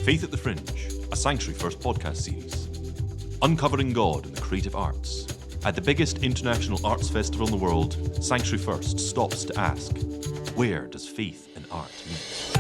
Faith at the Fringe, a Sanctuary First podcast series. Uncovering God in the creative arts. At the biggest international arts festival in the world, Sanctuary First stops to ask, where does faith and art meet?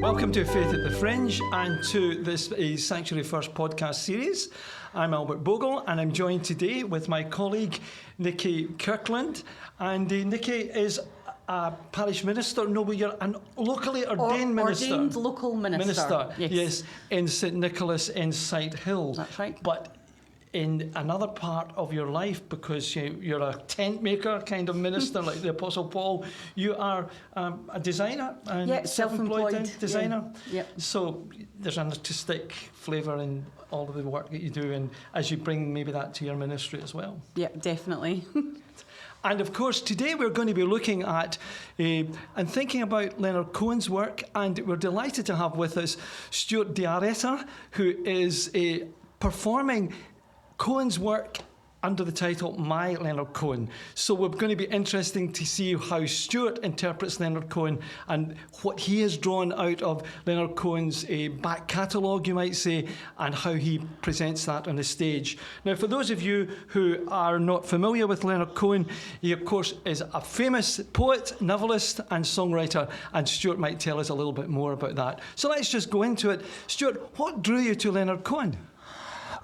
Welcome to Faith at the Fringe and to this Sanctuary First podcast series. I'm Albert Bogle and I'm joined today with my colleague Nikki Kirkland. And Nikki is a parish minister. No, but you're a locally ordained minister. Ordained local minister. Yes, in St Nicholas in Sighthill. That's right. But in another part of your life, because you're a tent maker kind of minister, like the Apostle Paul, you are a designer and self-employed designer. Yeah. So there's an artistic flavour in all of the work that you do, and as you bring maybe that to your ministry as well. Yeah, definitely. And of course, today we're going to be looking at and thinking about Leonard Cohen's work, and we're delighted to have with us Stewart D'Arrietta, who is performing Cohen's work under the title My Leonard Cohen. So we're going to be interesting to see how Stewart interprets Leonard Cohen and what he has drawn out of Leonard Cohen's back catalogue, you might say, and how he presents that on the stage. Now, for those of you who are not familiar with Leonard Cohen, he, of course, is a famous poet, novelist, and songwriter, and Stewart might tell us a little bit more about that. So let's just go into it. Stewart, what drew you to Leonard Cohen?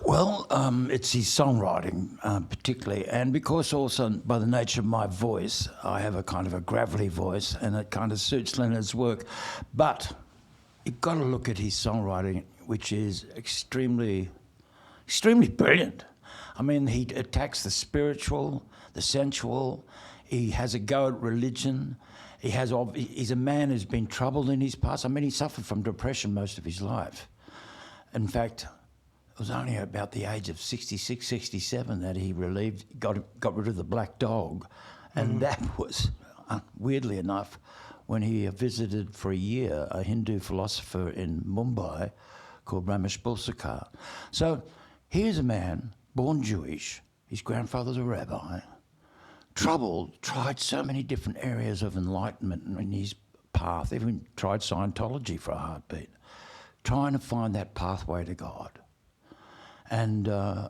Well, it's his songwriting, particularly, and because also by the nature of my voice, I have a kind of a gravelly voice, and it kind of suits Leonard's work. But you've got to look at his songwriting, which is extremely brilliant. I mean, he attacks the spiritual, the sensual. He has a go at religion. He's a man who's been troubled in his past. I mean, he suffered from depression most of his life. In fact, it was only about the age of 66, 67 that he got rid of the black dog. And that was, weirdly enough, when he visited for a year a Hindu philosopher in Mumbai called Ramesh Balsekar. So here's a man, born Jewish, his grandfather's a rabbi, troubled, tried so many different areas of enlightenment in his path, even tried Scientology for a heartbeat, trying to find that pathway to God. And I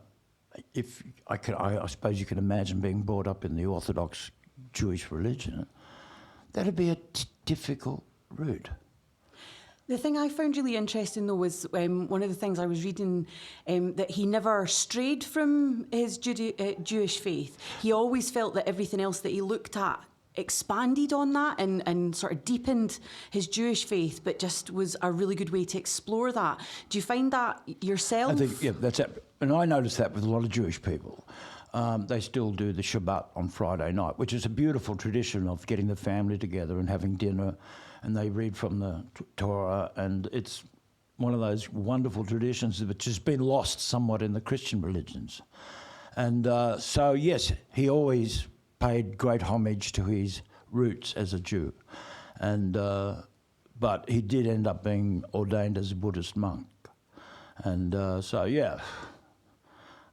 suppose you can imagine being brought up in the Orthodox Jewish religion. That'd be a difficult route. The thing I found really interesting, though, was one of the things I was reading, that he never strayed from his Jewish faith. He always felt that everything else that he looked at expanded on that and sort of deepened his Jewish faith, but just was a really good way to explore that. Do you find that yourself? I think, yeah, that's it. And I noticed that with a lot of Jewish people. They still do the Shabbat on Friday night, which is a beautiful tradition of getting the family together and having dinner, and they read from the Torah, and it's one of those wonderful traditions which has been lost somewhat in the Christian religions. And so, yes, he always paid great homage to his roots as a Jew, and but he did end up being ordained as a Buddhist monk, and so yeah,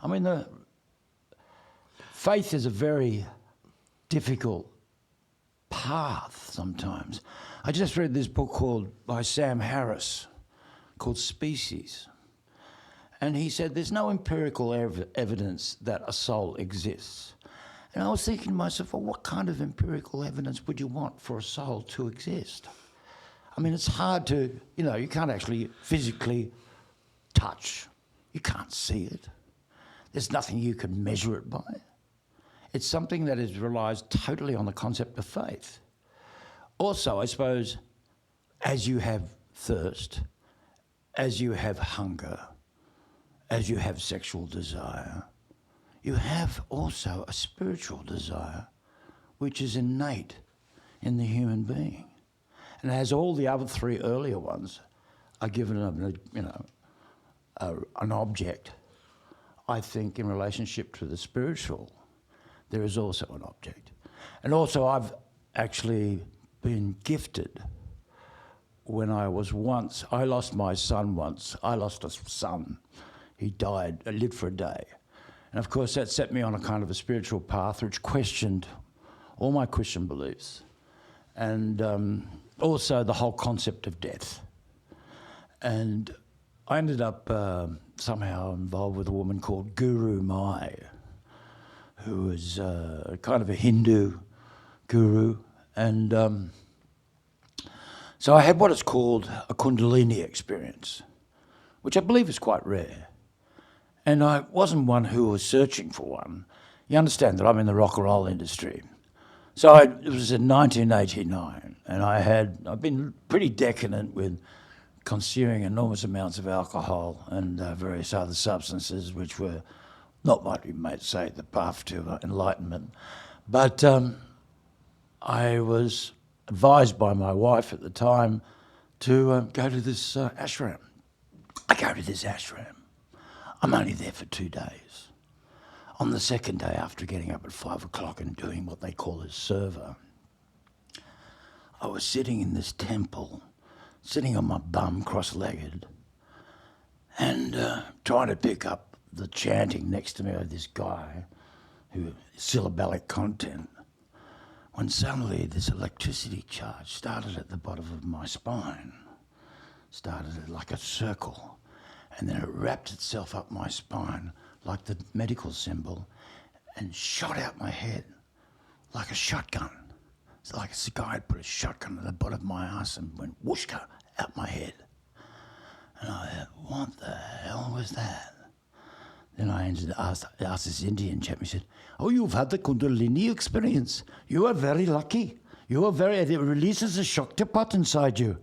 I mean the faith is a very difficult path sometimes. I just read this book by Sam Harris called Species, and he said there's no empirical evidence that a soul exists. And I was thinking to myself, well, what kind of empirical evidence would you want for a soul to exist? I mean, it's hard to, you can't actually physically touch. You can't see it. There's nothing you can measure it by. It's something that relies totally on the concept of faith. Also, I suppose, as you have thirst, as you have hunger, as you have sexual desire, you have also a spiritual desire, which is innate in the human being. And as all the other three earlier ones are given an object, I think in relationship to the spiritual, there is also an object. And also I've actually been gifted when I lost my son once. I lost a son. He died, lived for a day. And of course that set me on a kind of a spiritual path which questioned all my Christian beliefs and also the whole concept of death. And I ended up somehow involved with a woman called Guru Mai, who was kind of a Hindu guru. And so I had what is called a Kundalini Experience, which I believe is quite rare. And I wasn't one who was searching for one. You understand that I'm in the rock and roll industry. So it was in 1989, and I've been pretty decadent with consuming enormous amounts of alcohol and various other substances, which were not what you might say the path to enlightenment. But I was advised by my wife at the time to go to this ashram. I go to this ashram. I'm only there for 2 days. On the second day, after getting up at 5 o'clock and doing what they call a server, I was sitting in this temple, sitting on my bum, cross-legged, and trying to pick up the chanting next to me of this guy, who syllabic content, when suddenly this electricity charge started at the bottom of my spine, started like a circle, and then it wrapped itself up my spine like the medical symbol and shot out my head like a shotgun. It's like a guy had put a shotgun at the bottom of my ass and went whooshka out my head. And I thought, what the hell was that? Then I asked this Indian chap, he said, oh, you've had the Kundalini experience. You are very lucky. It releases a Shakti pot inside you.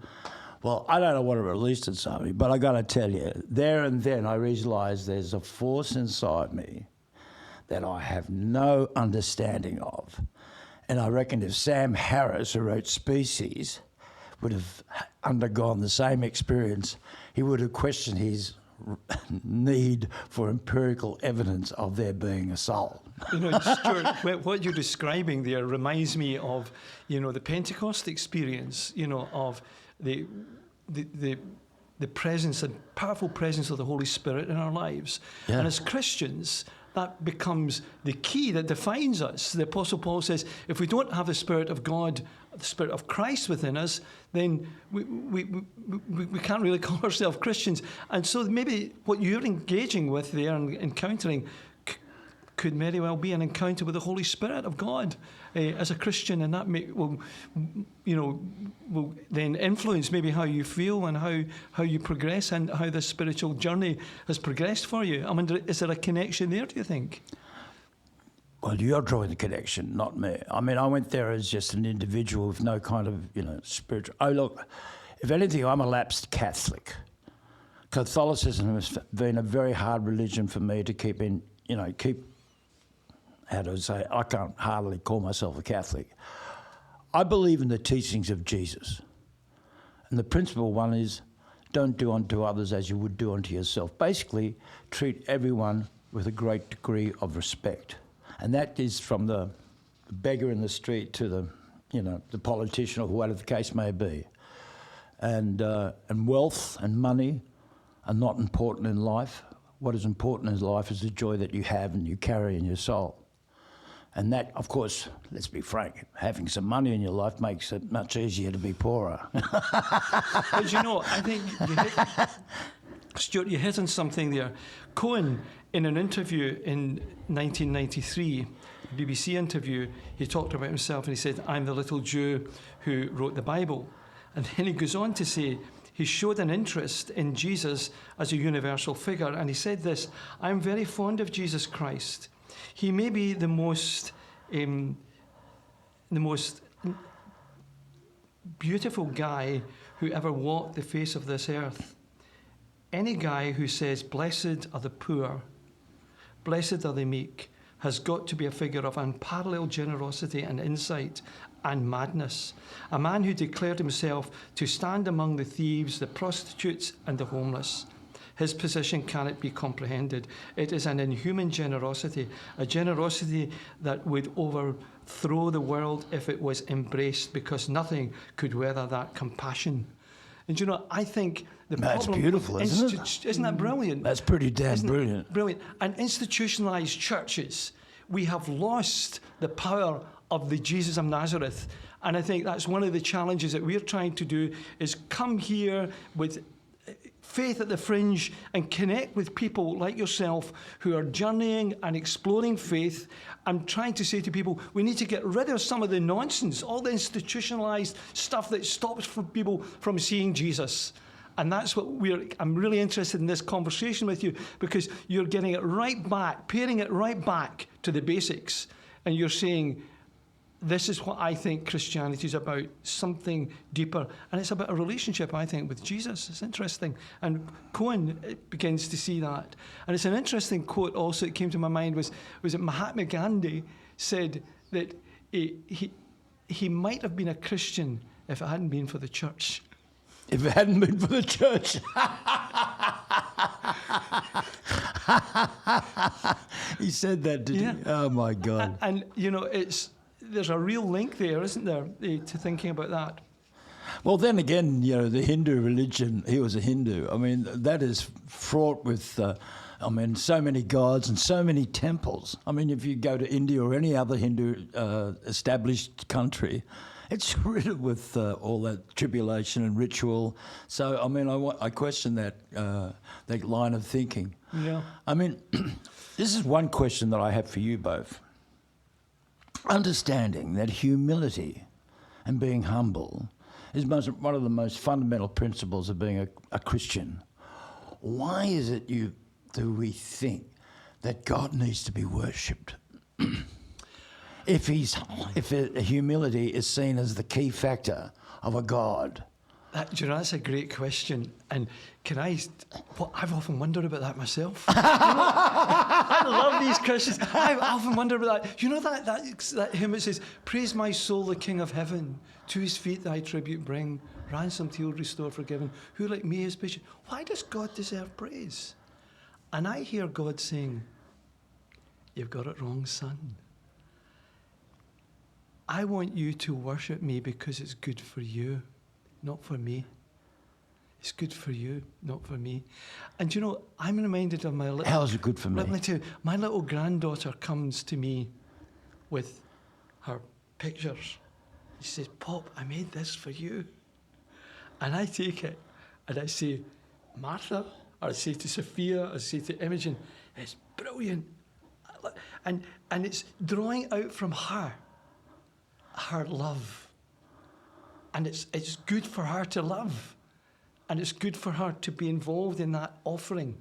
Well, I don't know what it released inside me, but I got to tell you, there and then I realised there's a force inside me that I have no understanding of. And I reckon if Sam Harris, who wrote Species, would have undergone the same experience, he would have questioned his need for empirical evidence of there being a soul. You know, Stuart, what you're describing there reminds me of, you know, the Pentecost experience, you know, of the presence and powerful presence of the Holy Spirit in our lives. Yeah. And as Christians, that becomes the key that defines us. The Apostle Paul says, if we don't have the Spirit of God, the Spirit of Christ within us, then we can't really call ourselves Christians. And so maybe what you're engaging with there and encountering could very well be an encounter with the Holy Spirit of God as a Christian, and that will then influence maybe how you feel and how you progress and how this spiritual journey has progressed for you. I mean, is there a connection there, do you think? Well, you're drawing the connection, not me. I mean, I went there as just an individual with no kind of, spiritual... Oh, look, if anything, I'm a lapsed Catholic. Catholicism has been a very hard religion for me to keep in, how to say, I can't hardly call myself a Catholic. I believe in the teachings of Jesus. And the principal one is, don't do unto others as you would do unto yourself. Basically, treat everyone with a great degree of respect. And that is from the beggar in the street to the politician or whatever the case may be. And wealth and money are not important in life. What is important in life is the joy that you have and you carry in your soul. And that, of course, let's be frank, having some money in your life makes it much easier to be poorer. But I think Stuart, you hit on something there. Cohen, in an interview in 1993, a BBC interview, he talked about himself and he said, I'm the little Jew who wrote the Bible. And then he goes on to say, he showed an interest in Jesus as a universal figure. And he said this, I'm very fond of Jesus Christ. He may be the most beautiful guy who ever walked the face of this earth. Any guy who says, blessed are the poor, blessed are the meek, has got to be a figure of unparalleled generosity and insight and madness. A man who declared himself to stand among the thieves, the prostitutes, and the homeless. His position cannot be comprehended. It is an inhuman generosity, a generosity that would overthrow the world if it was embraced, because nothing could weather that compassion. And you know, I think the That's problem... beautiful, isn't it? Isn't that brilliant? That's pretty damn brilliant. Brilliant. And institutionalized churches, we have lost the power of the Jesus of Nazareth. And I think that's one of the challenges that we're trying to do, is come here with faith at the Fringe and connect with people like yourself who are journeying and exploring faith. I'm trying to say to people, we need to get rid of some of the nonsense, all the institutionalized stuff that stops people from seeing Jesus. And that's what I'm really interested in this conversation with you, because you're getting it right back, paring it right back to the basics. And you're saying, this is what I think Christianity is about, something deeper. And it's about a relationship, I think, with Jesus. It's interesting. And Cohen begins to see that. And it's an interesting quote also that came to my mind was that Mahatma Gandhi said that he might have been a Christian if it hadn't been for the church. If it hadn't been for the church. He said that, did he? Oh, my God. And you know, there's a real link there, isn't there, to thinking about that? Well, then again, you know, the Hindu religion, he was a Hindu. I mean, that is fraught with, so many gods and so many temples. I mean, if you go to India or any other Hindu established country, it's riddled with all that tribulation and ritual. So, I mean, I question that line of thinking. Yeah. I mean, this is one question that I have for you both. Understanding that humility and being humble is one of the most fundamental principles of being a Christian. Why is it do we think that God needs to be worshipped? If humility is seen as the key factor of a God. That's a great question. And I've often wondered about that myself. I love these Christians. I've often wondered about that. You know that hymn that says, praise my soul, the King of heaven, to his feet thy tribute bring, ransomed, healed, restored, forgiven, who like me is patient. Why does God deserve praise? And I hear God saying, you've got it wrong, son. I want you to worship me because it's good for you, not for me. It's good for you, not for me. And you know, I'm reminded of my little... How is it good for me? Let me tell you, my little granddaughter comes to me with her pictures. She says, Pop, I made this for you. And I take it and I say, Martha, or I say to Sophia, or I say to Imogen, it's brilliant. And it's drawing out from her love. And it's good for her to love. And it's good for her to be involved in that offering,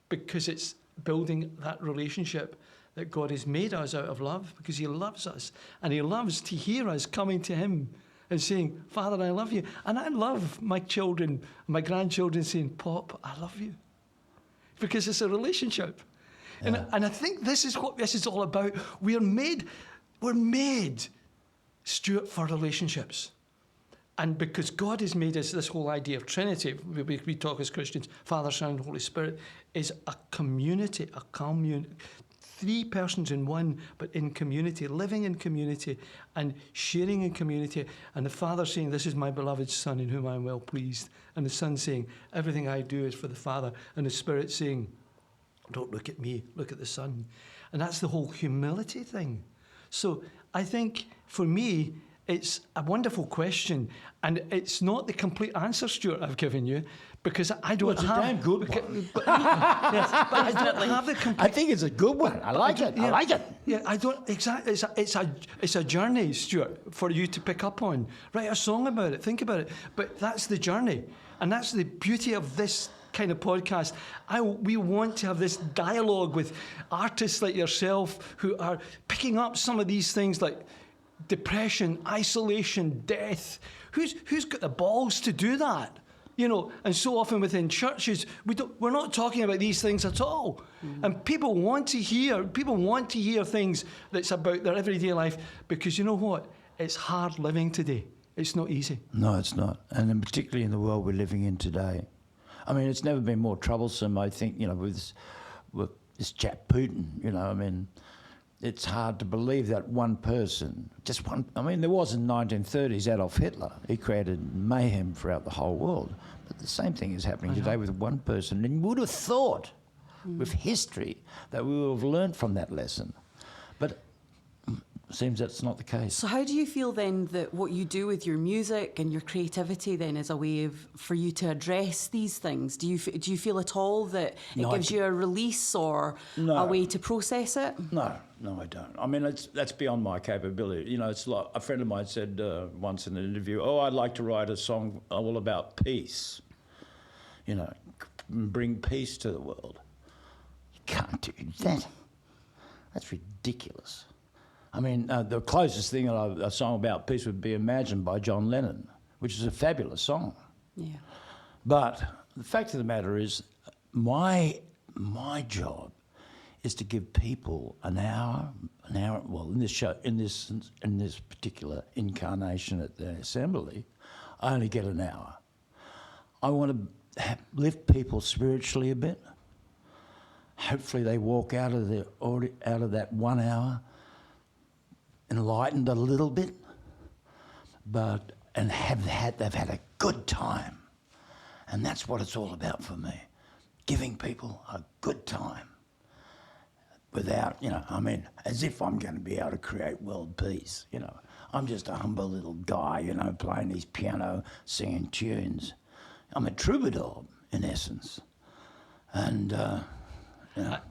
because it's building that relationship that God has made us out of love, because he loves us. And he loves to hear us coming to him and saying, Father, I love you. And I love my children, my grandchildren saying, Pop, I love you. Because it's a relationship. Yeah. And I think this is what this is all about. We're made, Stewart, for relationships. And because God has made us, this whole idea of Trinity, we talk as Christians, Father, Son, and Holy Spirit, is a community, a commune, 3 persons in one, but in community, living in community and sharing in community. And the Father saying, this is my beloved Son in whom I am well pleased. And the Son saying, everything I do is for the Father. And the Spirit saying, don't look at me, look at the Son. And that's the whole humility thing. So I think for me, it's a wonderful question, and it's not the complete answer, Stewart, I've given you, because I don't have... It's a damn good one. But I don't have the complete... I think it's a good one. I like it. I like it. Yeah, I don't... Exactly. It's a journey, Stewart, for you to pick up on. Write a song about it. Think about it. But that's the journey, and that's the beauty of this kind of podcast. We want to have this dialogue with artists like yourself who are picking up some of these things like depression, isolation, death. Who's got the balls to do that? You know, and so often within churches, we're not talking about these things at all. Mm-hmm. And people want to hear things that's about their everyday life, because you know what? It's hard living today. It's not easy. No, it's not. And then particularly in the world we're living in today. I mean, it's never been more troublesome, I think, you know, with this chap Putin, you know, I mean, it's hard to believe that one person, just one, I mean, there was in the 1930s Adolf Hitler. He created mayhem throughout the whole world. But the same thing is happening today with one person. And you would have thought with history that we would have learned from that lesson. But it seems that's not the case. So how do you feel then that what you do with your music and your creativity then is a way for you to address these things? Do you feel at all that it gives you a release or a way to process it? No, I don't. I mean, that's beyond my capability. You know, it's like a friend of mine said once in an interview, I'd like to write a song all about peace. You know, bring peace to the world. You can't do that. That's ridiculous. I mean, the closest thing a song about peace would be Imagine by John Lennon, which is a fabulous song. Yeah. But the fact of the matter is, my job is to give people an hour. Well, in this show, in this particular incarnation at the assembly, I only get an hour. I want to lift people spiritually a bit. Hopefully, they walk out of that 1 hour enlightened a little bit, they've had a good time, and that's what it's all about for me, giving people a good time, without, I mean, as if I'm going to be able to create world peace. I'm just a humble little guy, playing his piano, singing tunes. I'm a troubadour in essence, and.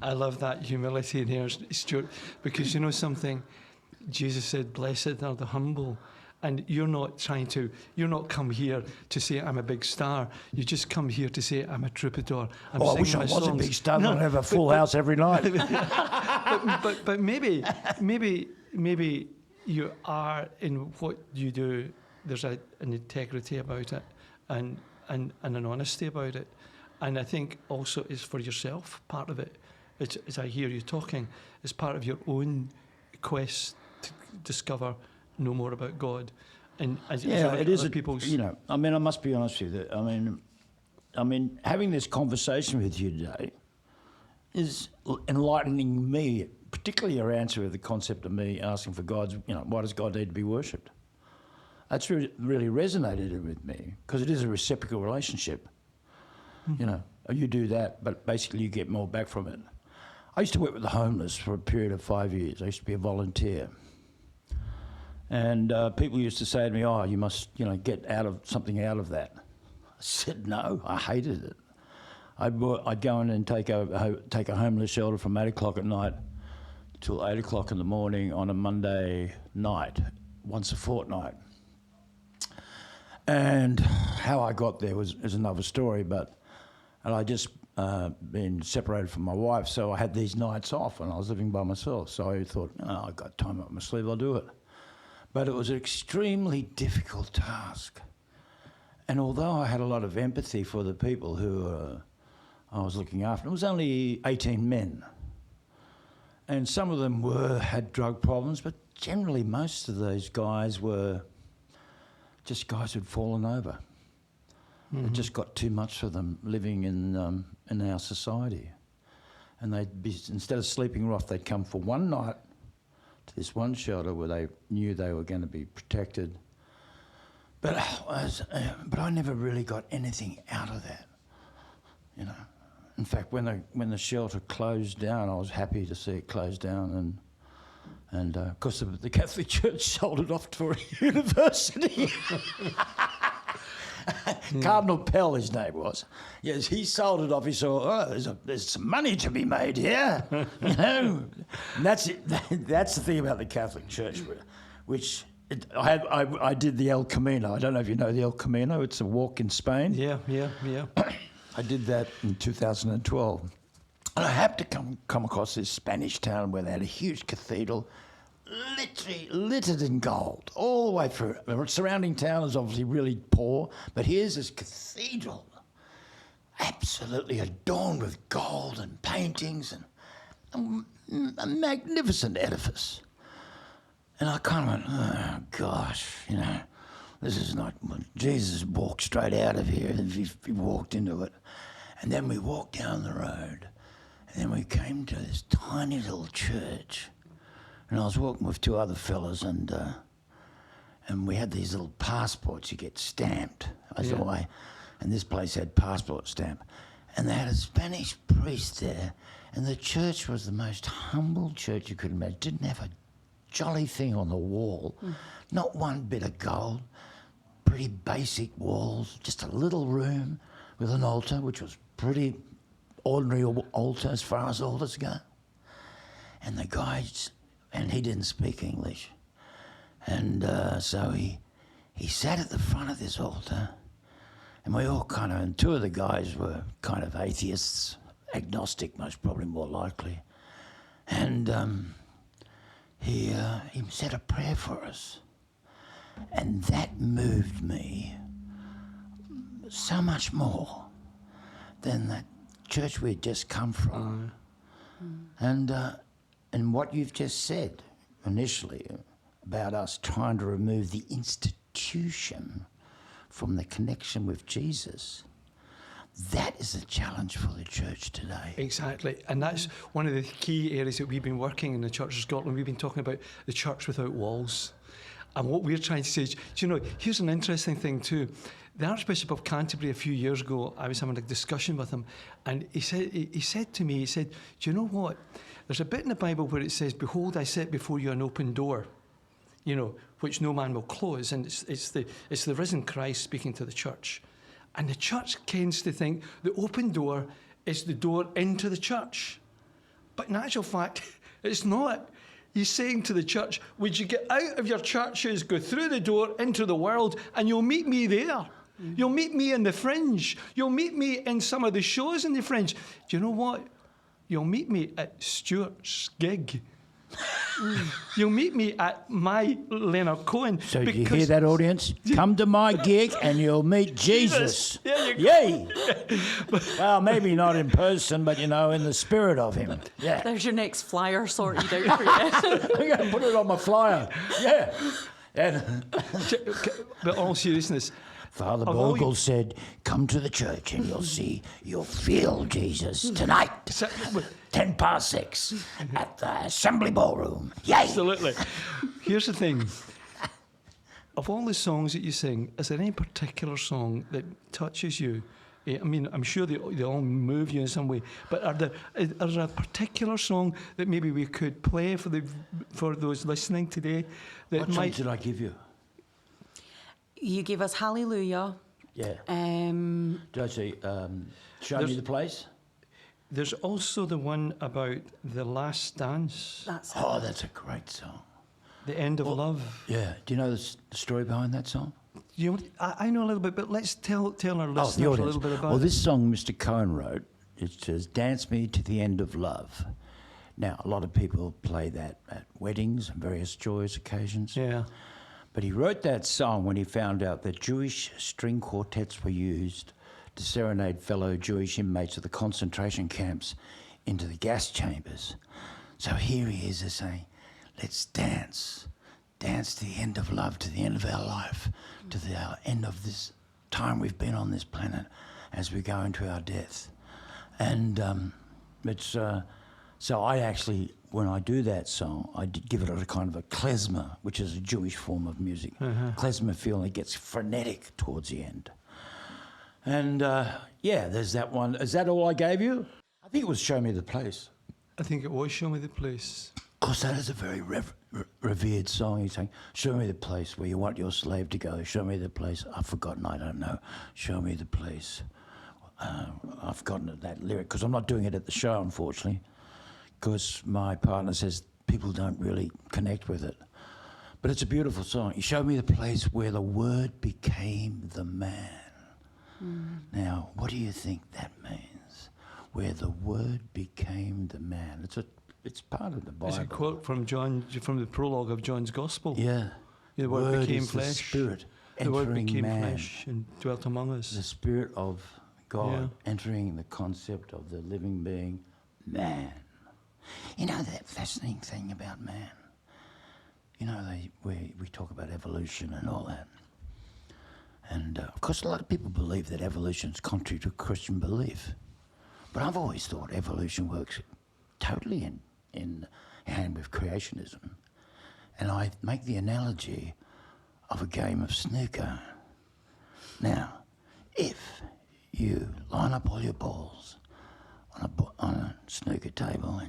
I love that humility in here, Stewart, because you know something. Jesus said, blessed are the humble. And you're not come here to say I'm a big star. You just come here to say I'm a troubadour. I wish I was a big star. I'd have a full house every night. but maybe you are in what you do. There's an integrity about it and an honesty about it. And I think also is for yourself, part of it. As I hear you talking, is part of your own quest to discover, know more about God, and it is people's. I mean, I must be honest with you. I mean, having this conversation with you today is enlightening me, particularly your answer with the concept of me asking for God's. Why does God need to be worshipped? That's really resonated with me because it is a reciprocal relationship. You do that, but basically you get more back from it. I used to work with the homeless for a period of 5 years. I used to be a volunteer. And people used to say to me, you must, get something out of that. I said, no, I hated it. I'd go in and take a homeless shelter from 8 o'clock at night till 8 o'clock in the morning on a Monday night, once a fortnight. And how I got there is another story, and I just been separated from my wife, so I had these nights off and I was living by myself. So I thought, I've got time up my sleeve, I'll do it. But it was an extremely difficult task. And although I had a lot of empathy for the people who I was looking after, it was only 18 men. And some of them had drug problems, but generally most of those guys were just guys who'd fallen over. It just got too much for them living in our society. And instead of sleeping rough, they'd come for one night to this one shelter where they knew they were going to be protected. But I never really got anything out of that, In fact, when the shelter closed down, I was happy to see it close down, and because the Catholic Church sold it off to a university. Cardinal Pell, his name was. Yes, he sold it off. He saw, there's some money to be made here. And that's it. That's the thing about the Catholic Church, which I did the El Camino. I don't know if you know the El Camino. It's a walk in Spain. Yeah. I did that in 2012. And I happened to come across this Spanish town where they had a huge cathedral, literally littered in gold all the way through. The surrounding town is obviously really poor, but here's this cathedral, absolutely adorned with gold and paintings and a magnificent edifice. And I kind of went, oh gosh, this is not, Jesus walked straight out of here if he walked into it. And then we walked down the road, and then we came to this tiny little church And I was walking with two other fellas, and we had these little passports you get stamped. I thought, and this place had passport stamp. And they had a Spanish priest there, and the church was the most humble church you could imagine. Didn't have a jolly thing on the wall, not one bit of gold, pretty basic walls, just a little room with an altar, which was pretty ordinary altar as far as altars go. And the guy, and he didn't speak English. And so he sat at the front of this altar, and we all kind of, and two of the guys were kind of atheists, agnostic, most probably more likely. And he said a prayer for us. And that moved me so much more than that church we'd just come from. And what you've just said initially about us trying to remove the institution from the connection with Jesus, that is a challenge for the church today. Exactly. And that's one of the key areas that we've been working in the Church of Scotland. We've been talking about the church without walls. And what we're trying to say is, do you know, here's an interesting thing too. The Archbishop of Canterbury a few years ago, I was having a discussion with him, and he said to me, do you know what? There's a bit in the Bible where it says, "Behold, I set before you an open door, you know, which no man will close." And it's the risen Christ speaking to the church. And the church tends to think the open door is the door into the church. But in actual fact, it's not. He's saying to the church, would you get out of your churches, go through the door into the world, and you'll meet me there. You'll meet me in the Fringe. You'll meet me in some of the shows in the Fringe. Do you know what? You'll meet me at Stewart's gig. You'll meet me at my Leonard Cohen. So do you hear that, audience? Come to my gig and you'll meet Jesus. There you go. Yay! Well, maybe not in person, but, you know, in the spirit of him. Yeah. There's your next flyer sorted out for you. I'm going to put it on my flyer. Yeah. And But all seriousness, Father Bogle said, come to the church and you'll feel Jesus tonight. 6:10 at the Assembly Ballroom. Yay! Absolutely. Here's the thing. Of all the songs that you sing, is there any particular song that touches you? I mean, I'm sure they all move you in some way, but is there a particular song that maybe we could play for those listening today? What song did I give you? You gave us Hallelujah. Yeah. Did I say Show Me the Place? There's also the one about the last dance. That's The End of Love. Yeah. Do you know the story behind that song? I know a little bit, but let's tell our listeners a little bit about it. Well, this song Mr. Cohen wrote, it says, "Dance me to the end of love." Now, a lot of people play that at weddings and various joyous occasions. Yeah. But he wrote that song when he found out that Jewish string quartets were used to serenade fellow Jewish inmates of the concentration camps into the gas chambers. So here he is saying, let's dance to the end of love, to the end of our life, to the end of this time we've been on this planet as we go into our death. And so I actually, when I do that song, I give it a kind of a klezmer, which is a Jewish form of music. Klezmer feeling, it gets frenetic towards the end. And there's that one. Is that all I gave you? I think it was Show Me the Place. I think it was Show Me the Place. Of course, that is a very revered song. He's saying, show me the place where you want your slave to go. Show me the place. I've forgotten, I don't know. Show me the place. I've forgotten that lyric because I'm not doing it at the show, unfortunately, because my partner says people don't really connect with it. But it's a beautiful song. You show me the place where the word became the man. Now, what do you think that means? Where the word became the man. It's part of the Bible. It's a quote from the prologue of John's Gospel. Yeah. The word became is flesh. The Spirit The word entering became man. flesh and dwelt among us. The Spirit of God entering the concept of the living being, man. You know that fascinating thing about man? You know, we talk about evolution and all that. And, of course, a lot of people believe that evolution is contrary to Christian belief. But I've always thought evolution works totally in hand with creationism. And I make the analogy of a game of snooker. Now, if you line up all your balls on a snooker table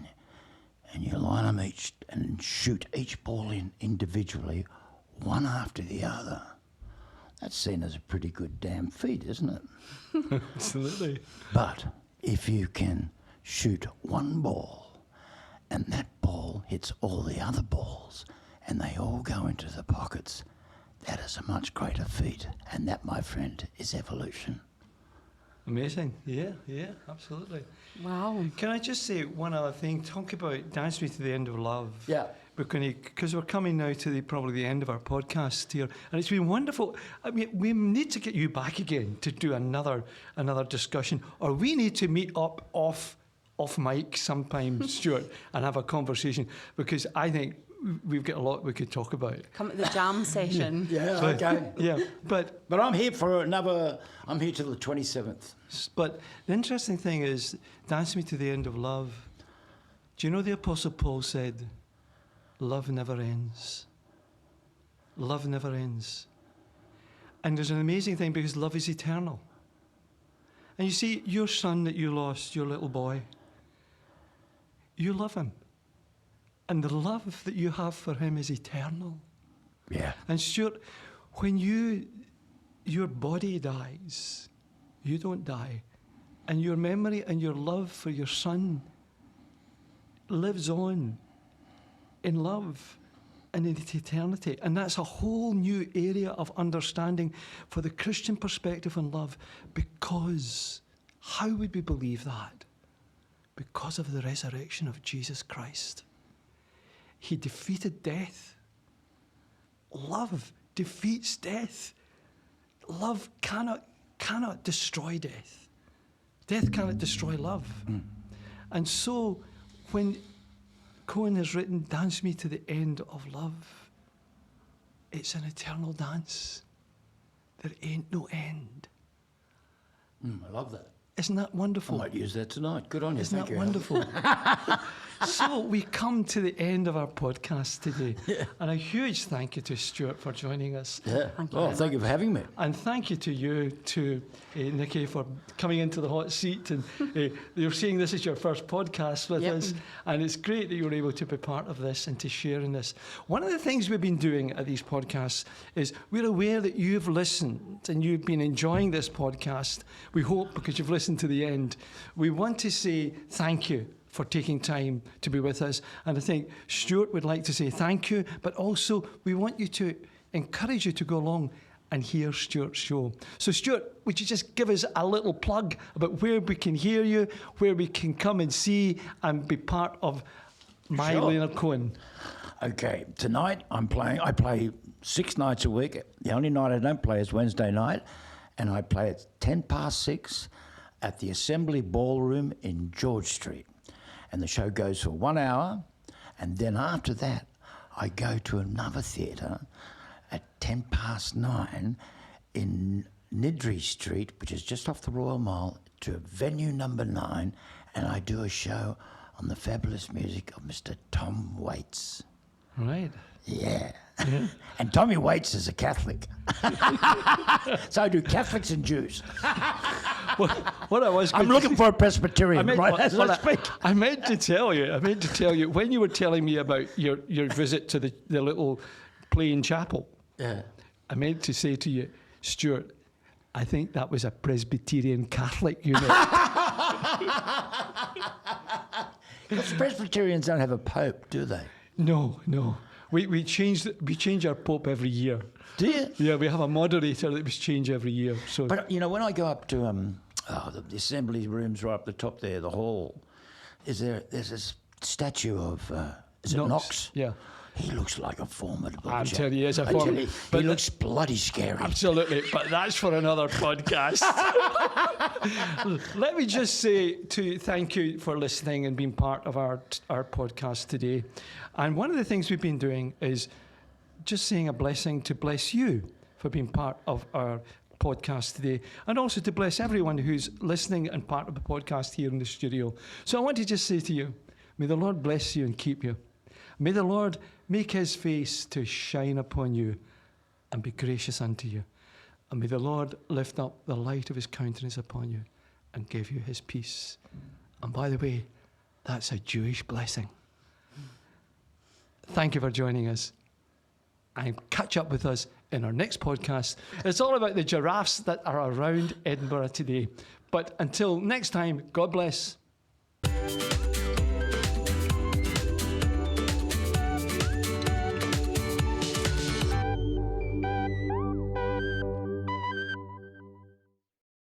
and you line them each and shoot each ball in individually, one after the other, that's seen as a pretty good damn feat, isn't it? Absolutely. But if you can shoot one ball and that ball hits all the other balls and they all go into the pockets, that is a much greater feat. And that, my friend, is evolution. Amazing. Yeah, absolutely. Wow. Can I just say one other thing? Talk about Dance Me to the End of Love. Yeah. Because we're coming now to probably the end of our podcast here, and it's been wonderful. I mean, we need to get you back again to do another discussion, or we need to meet up off mic sometime, Stuart, and have a conversation, because I think we've got a lot we could talk about. Come at the jam session. Yeah, But- okay. Yeah, but But I'm here I'm here till the 27th. the interesting thing is, Dance Me to the End of Love. Do you know the Apostle Paul said, love never ends. Love never ends. And there's an amazing thing, because love is eternal. And you see, your son that you lost, your little boy, you love him. And the love that you have for him is eternal. Yeah. And Stuart, when your body dies, you don't die. And your memory and your love for your son lives on in love and in eternity. And that's a whole new area of understanding for the Christian perspective on love. Because how would we believe that? Because of the resurrection of Jesus Christ. He defeated death. Love defeats death. Love cannot destroy death. Death cannot destroy love. And so when Cohen has written, Dance Me to the End of Love, it's an eternal dance. There ain't no end. I love that. Isn't that I wonderful? might use that tonight. Good on you. Isn't Thank that you. wonderful? So we come to the end of our podcast today. Yeah. And a huge thank you to Stuart for joining us. Yeah. Thank you Oh, very thank you for having me. And thank you to you, Nikki, for coming into the hot seat. And you're seeing this is your first podcast with Yep. us. And it's great that you were able to be part of this and to share in this. One of the things we've been doing at these podcasts is we're aware that you've listened and you've been enjoying this podcast. We hope, because you've listened to the end. We want to say thank you for taking time to be with us. And I think Stuart would like to say thank you, but also we want you to encourage you to go along and hear Stuart's show. So Stuart, would you just give us a little plug about where we can hear you, where we can come and see and be part of my Sure. Leonard Cohen? Okay, tonight I play 6 nights a week. The only night I don't play is Wednesday night, and I play at 6:10 at the Assembly Ballroom in George Street. And the show goes for 1 hour, and then after that, I go to another theatre at 9:10 in Nidri Street, which is just off the Royal Mile, to venue number 9, and I do a show on the fabulous music of Mr. Tom Waits. Right. Yeah. And Tommy Waits is a Catholic. So do Catholics and Jews. What I was I'm going to looking for a Presbyterian right as I speak. I meant to tell you, when you were telling me about your visit to the little plain chapel, Yeah. I meant to say to you, Stuart, I think that was a Presbyterian Catholic unit. Because Presbyterians don't have a pope, do they? No. We change our pope every year. Do you? Yeah, we have a moderator that we change every year. So But, you know, when I go up to the assembly rooms right up the top there, the hall, there's this statue of, is it Knox? Yeah. He looks like a formidable I'm chap. telling you, he is a I tell formidable- you, but he looks bloody scary. Absolutely, but that's for another podcast. Let me just say thank you for listening and being part of our podcast today. And one of the things we've been doing is just saying a blessing to bless you for being part of our podcast today, and also to bless everyone who's listening and part of the podcast here in the studio. So I want to just say to you, may the Lord bless you and keep you. May the Lord make his face to shine upon you and be gracious unto you. And may the Lord lift up the light of his countenance upon you and give you his peace. And by the way, that's a Jewish blessing. Thank you for joining us. And catch up with us in our next podcast. It's all about the giraffes that are around Edinburgh today. But until next time, God bless.